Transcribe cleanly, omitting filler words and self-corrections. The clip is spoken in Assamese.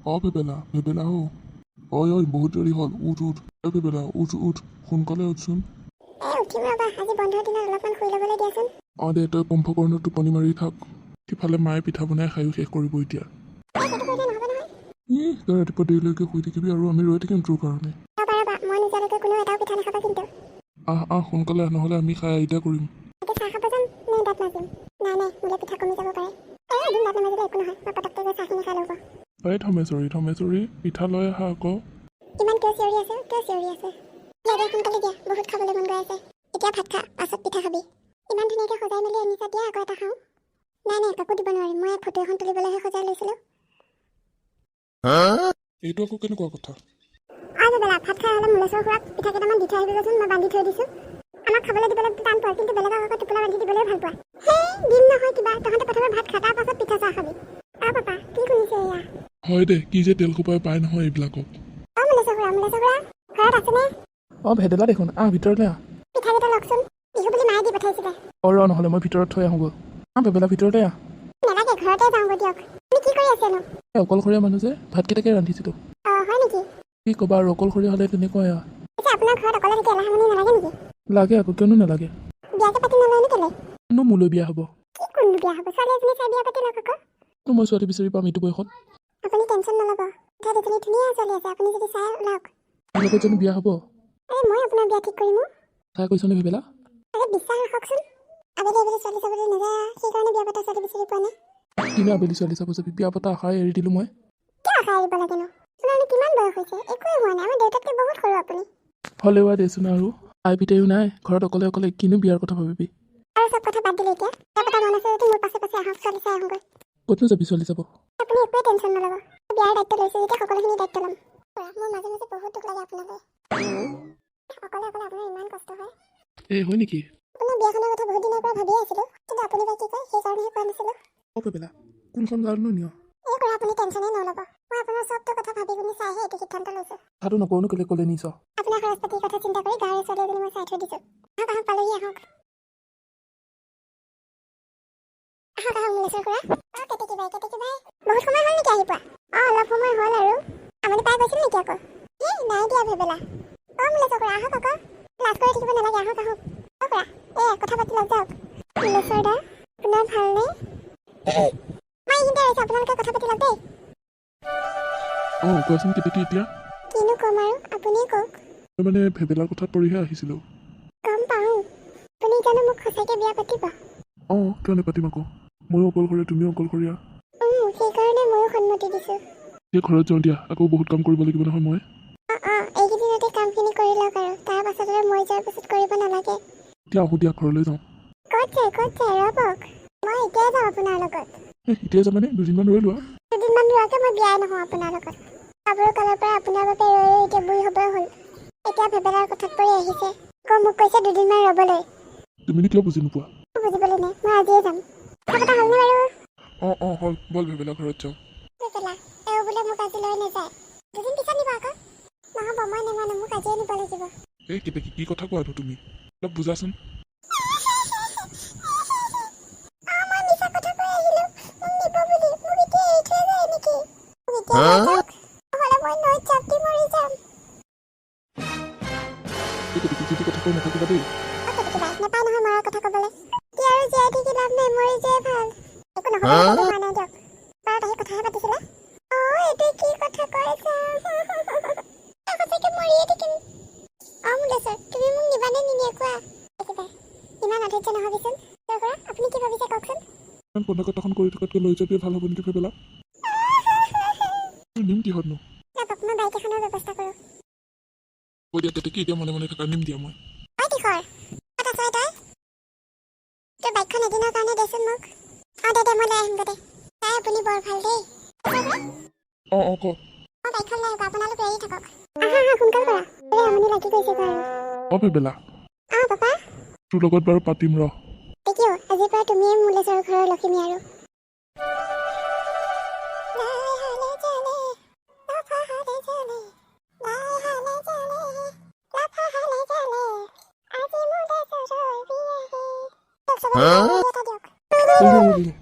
ভেবেলা ভেবেলা ঐ বহুত দেৰি হ'ল উঠ ভেবেলা উঠ সোনকালে উঠচোন। উঠিম ৰ'বা, আজি বন্ধৰ দিনত অলপমান শুই ল'বলৈ দিয়াচোন। দে তই কুম্ভকৰ্ণৰ টোপনি মাৰি থাক। সিফালে মায়ে পিঠা বনাই খায়ো শেষ কৰিব এতিয়া। সেইটো কৰিলে নহ'ব নহয়। তই ৰাতিপুৱা দেৰিলৈকে শুই থাকিবি আৰু আমি ৰৈ থাকিম তোৰ কাৰণে। ৰ'বা, মই নোযোৱালৈকে কোনো এটাও পিঠা নাখাবা কিন্তু। সোনকালে নহ'লে আমি খাই আইতা কৰিম। এতিয়া চাহ খাব যাম নে দাঁত মাজিম? নাই মোলৈ পিঠা কমি যাব পাৰে। এদিন দাঁত নামাজিলে একো নহয়, মই পটককৈ গৈ চাহখিনি খাই ল'ব। থমেশ্বৰী পিঠা লৈ আহা আকৌ। ইমান কিয় চিঞৰি আছে? দিয়া সোনকালে দিয়া, বহুত খাবলৈ মন গৈ আছে। এতিয়া ভাত খা, পাছত পিঠা খাবি। ইমান ধুনীয়াকৈ সজাই মেলি আনিছা, দিয়া আকৌ এটা খাওঁ। নাই কাকো দিব নোৱাৰিম, মই ফটো এখন তুলিবলৈহে সজাই লৈছিলোঁ। এইটো আকৌ কেনেকুৱা কথা? বেলা ভাত খাই হ'লে মুলেশ্বৰ খুৰাক পিঠা কেইটামান দি থৈ আহিবিচোন, মই বান্ধি থৈ দিছোঁ। আমাক খাবলৈ দিবলৈ টান পোৱা, কিন্তু বেলেগক আকৌ টোপোলা বান্ধি দিবলৈ ভাল পোৱা। দিম নহয় কিবা, তহঁতে প্ৰথমে ভাত খা, তাৰ পাছত পিঠা চাহ খাবি। পাপা কি শুনিছে এয়া? হয় দে, কি যে তেল খোপাই পায় নহয় এইবিলাকক। মুলেশ্বৰ খুৰা ঘৰত আছেনে? ভেদেলা দেখোন, ভিতৰলৈ আহ। পিঠাকেইটা লওকচোন, বিহু বুলি মায়ে দি পঠাইছিলে। নহ'লে মই ভিতৰত থৈ আহোঁগৈ। ভেবেলা ভিতৰতে আহ। নালাগে, ঘৰতে যাওঁগৈ দিয়ক। তুমি কি কৰি আছেনো? অকলশৰীয়া মানুহ যে, ভাতকেইটাকে ৰান্ধিছিলোঁ। হয় নেকি? কি ক'বা আৰু, অকলশৰীয়া হ'লে তেনেকুৱাই আৰু। আপোনাৰ ঘৰত অকলে থাকি এলাহমনি নালাগে নেকি? লাগে আকৌ, কিয়নো নালাগে। বিয়াকে পাতি নলয়নো কেলে? মোলৈ বিয়া হ'ব। কোননো বিয়া হ'ব? ছোৱালী এজনী চাই বিয়া পাতি লওক আকৌ। মই ছোৱালী বিচাৰি পাম এইটো বয়সত? আপুনি টেনশ্যন নল'ব, দুজনী ধুনীয়া ছোৱালী আছে, আপুনি যদি চাই ওলাওক। লগত জানো বিয়া হ'ব? মই আপোনাৰ বিয়া ঠিক কৰিম। চাই কৈছনে ভেবেলা? বিশ্বাস ৰাখকচোন। আবেলি ছোৱালী চাবলৈ নাযায়, সেইকাৰণে বিয়া পতা ছোৱালী বিচাৰি পোৱা নাই। কিনো আবেলি ছোৱালী চাব যাবি? বিয়া পতা আশাই এৰি দিলোঁ মই। কিয় আশা এৰিব লাগেনো? আপোনাৰ কিমান বয়স হৈছে? একোৱে হোৱা নাই, আমাৰ দেউতাতকৈ বহুত সৰু আপুনি। হ'লেও দেচোন আৰু, আই পিতাইও নাই, ঘৰত অকলে কিনো বিয়াৰ কথা ভাবিবি। আৰু চব কথা বাদ দিলে এতিয়া, বিয়া পতা মন আছে যদি মোৰ পাছে আহক, ছোৱালী চাই আহোঁগৈ। ক'তনো যাবি ছোৱালী চাব? আপুনি একোৱে টেনশ্যন নল'ব, বিয়াৰ দায়িত্ব লৈছোঁ যেতিয়া সকলোখিনি দায়িত্ব ল'ম। মোৰ মাজে বহুত দুখ লাগে আপোনালৈ। অকলে আপোনাৰ ইমান কষ্ট হয়। হয় নেকি? আপোনাৰ বিয়াখনৰ কথা বহুত দিনৰ পৰা ভাবিয়ে আছিলোঁ, কিন্তু আপুনি বা কি কয় সেইকাৰণেহে কোৱা নাছিলোঁ। ভেবেলা, কোনখন গাঁৱতনো নিয়? আপুনি টেনশ্যনেই নল'ব, মই আপোনাৰ চবটো কথা ভাবি শুনি চাইহে এইটো সিদ্ধান্ত লৈছোঁ। কথাটো নকওঁনো কেলে ক'লে নিছ? আপোনাৰ খৰচ পাতিৰ কথা চিন্তা কৰি গাঁৱৰ ছোৱালী এজনী মই চাই থৈ দিছোঁ। আহক পালেহি আহক। মুলেশ্বৰ খুৰা। কেতেকী বাই বহুত সময় হ'ল নেকি আহি পোৱা? অলপ সময় হ'ল আৰু। আমনি পাই গৈছিল নেকি আকৌ? নাই দিয়া ভেবেলা। মুলেশ্বৰ খুৰা আহক আকৌ, লাজ কৰি থাকিব নালাগে, আহক। খুৰা কথা পাতি লওক যাওক। মুলেশ্বৰ দা, আপোনাৰ ভালনে? মই এইখিনিতে ৰৈছোঁ, আপোনালোকে কথা পাতি লওক দেই। কোৱাচোন কেতেকী এতিয়া? কিনো ক'ম আৰু, আপুনিয়ে কওক। মই ভেবেলাৰ কথাত পৰিহে আহিছিলোঁ। গম পাওঁ, আপুনি জানো মোক সঁচাকৈ বিয়া পাতিব? কিয় নেপাতিম আকৌ, ময়ো অকলশৰীয়া তুমিও অকলশৰীয়া। সেইকাৰণে ময়ো সন্মতি দিছোঁ। ঘৰত যাওঁ দিয়া, আকৌ বহুত কাম কৰিব লাগিব নহয় মই। এইকেইদিনতে কামখিনি কৰি লওক আৰু, তাৰ পাছত আৰু মই যোৱাৰ পাছত কৰিব নালাগে। এতিয়া আহোঁ দিয়া, ঘৰলৈ যাওঁ। ক'ত যায় ৰ'বক, মই এতিয়াই যাওঁ আপোনাৰ লগত। এতিয়া যাবানে? দুদিনমান ৰৈ লোৱা। দুদিনমান ৰোৱাকৈ মই বিয়াই নহওঁ আপোনাৰ লগত। কাপোৰ কালৰ পৰা আপোনাৰ বাবে ৰৈ এতিয়া বুঢ়ী হ'বই হ'ল। এতিয়া ভেবেলাৰ কথাত পৰি আহিছে, আকৌ মোক কৈছে দুদিনমান ৰ'বলৈ। তুমিনো কিয় বুজি নোপোৱা? বুজিবলৈ নাই, মই আজিয়ে যাম। কথা পতা হ'লনে বাৰু? হ'ল, ব'ল ভেবেলা ঘৰত যাওঁ। ভেবেলা, বোলে মোক আজি লৈ নাযায়, দুদিন পিছত নিব আকৌ। নহ'ব, মই নেমানো, মোক আজিয়ে নিব লাগিব। কেতেকী, কি কথা কোৱানো তুমি? অলপ বুজাচোন। মই মিছা কথা কৈ আহিলোঁ, মোক নিব বুলি। মোক এতিয়া এৰি থৈ যায় নেকি? নহ'লে মই নৈত জাপ দি মৰি যাম। কেতেকী, যি কথা কৈ নাথাকিবা দেই। নাপায় নহয় মৰাৰ কথা ক'বলৈ। এতিয়া আৰু জীয়াই থাকি লাভ নাই, মৰি যোৱাই ভাল। একো নহয়, হোৱা নাই দিয়ক। বাৰত আহি কথাহে পাতিছিলে। এইটো কি কথা কৈছা? সঁচাকে মৰিয়ে থাকিম। মুলেশ্বৰ, তুমি মোক নিবানে নিনিয়া কোৱা? ইমান অধৈৰ্য নহ'বিচোন। আপুনি কি ভাবিছে কওকচোন? ইমান পদকথাখন কৰি থকাতকৈ লৈ যোৱাটোৱে ভাল হ'ব নেকি ভেবেলা? নিম কিহতনো? মই বাইক এখনৰ ব্যৱস্থা কৰোঁ। দিয়া কেতেকী, এতিয়া মনে থকা নিম দিয়া মই। কিশোৰ, ক'ত আছ তই? তোৰ বাইকখন এদিনৰ কাৰণে দেচোন মোক। দে মই লৈ আহিমগৈ দে। আপুনি বৰ ভাল দেই। ক। মই বাইকখন লৈ আহিব, আপোনালোক ৰেডি থাকক। সোনকাল কৰা, আমনি লাগি গৈছে বাৰু। ভেবেলা। পাপা। তোৰ লগত বাৰু পাতিম ৰ। দেখিও, আজিৰ পৰা তুমিয়ে মুলেশ্বৰ ঘৰৰ লখিমী আৰু। দিয়ক।